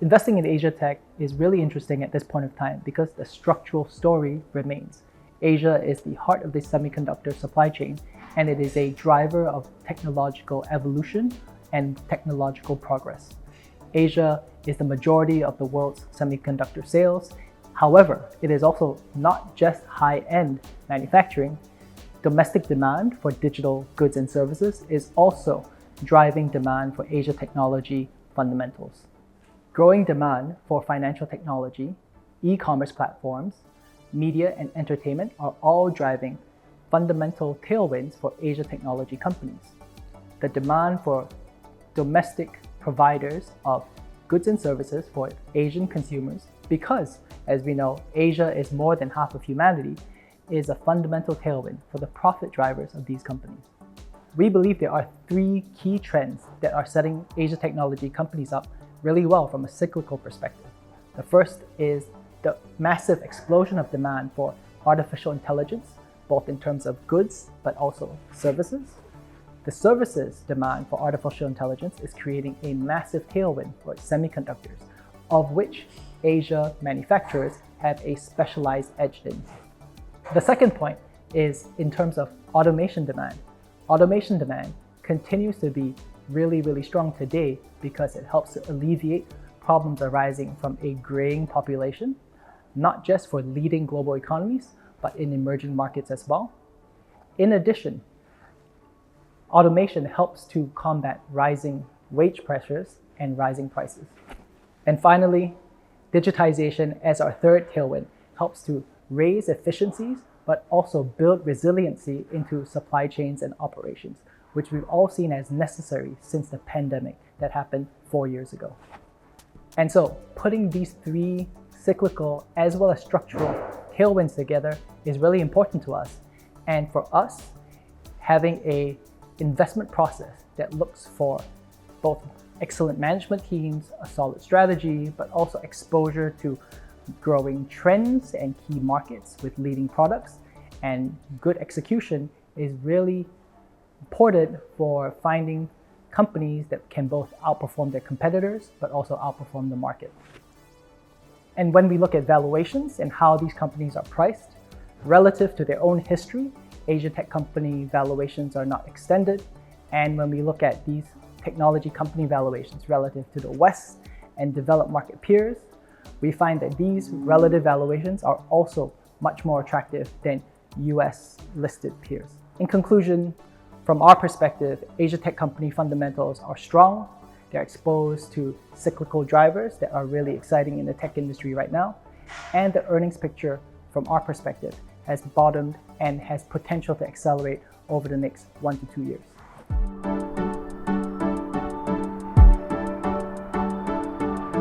Investing in Asia tech is really interesting at this point of time because the structural story remains. Asia is the heart of the semiconductor supply chain, and it is a driver of technological evolution and technological progress. Asia is the majority of the world's semiconductor sales. However, it is also not just high-end manufacturing. Domestic demand for digital goods and services is also driving demand for Asia technology fundamentals. Growing demand for financial technology, e-commerce platforms, media and entertainment are all driving fundamental tailwinds for Asia technology companies. The demand for domestic providers of goods and services for Asian consumers, because, as we know, Asia is more than half of humanity, is a fundamental tailwind for the profit drivers of these companies. We believe there are three key trends that are setting Asia technology companies up really well from a cyclical perspective. The first is the massive explosion of demand for artificial intelligence, both in terms of goods but also services. The services demand for artificial intelligence is creating a massive tailwind for semiconductors, of which Asia manufacturers have a specialized edge in. The second point is in terms of automation demand. Automation demand continues to be really strong today because it helps to alleviate problems arising from a graying population, not just for leading global economies, but in emerging markets as well. In addition, automation helps to combat rising wage pressures and rising prices. And finally, digitization as our third tailwind helps to raise efficiencies, but also build resiliency into supply chains and operations, which we've all seen as necessary since the pandemic that happened 4 years ago. And so putting these three cyclical as well as structural tailwinds together is really important to us. And for us, having an investment process that looks for both excellent management teams, a solid strategy, but also exposure to growing trends and key markets with leading products and good execution is really important for finding companies that can both outperform their competitors but also outperform the market. And when we look at valuations and how these companies are priced, relative to their own history, Asia tech company valuations are not extended. And when we look at these technology company valuations relative to the West and developed market peers, we find that these relative valuations are also much more attractive than US listed peers. In conclusion, from our perspective, Asia tech company fundamentals are strong. They're exposed to cyclical drivers that are really exciting in the tech industry right now. And the earnings picture, from our perspective, has bottomed and has potential to accelerate over the next 1 to 2 years.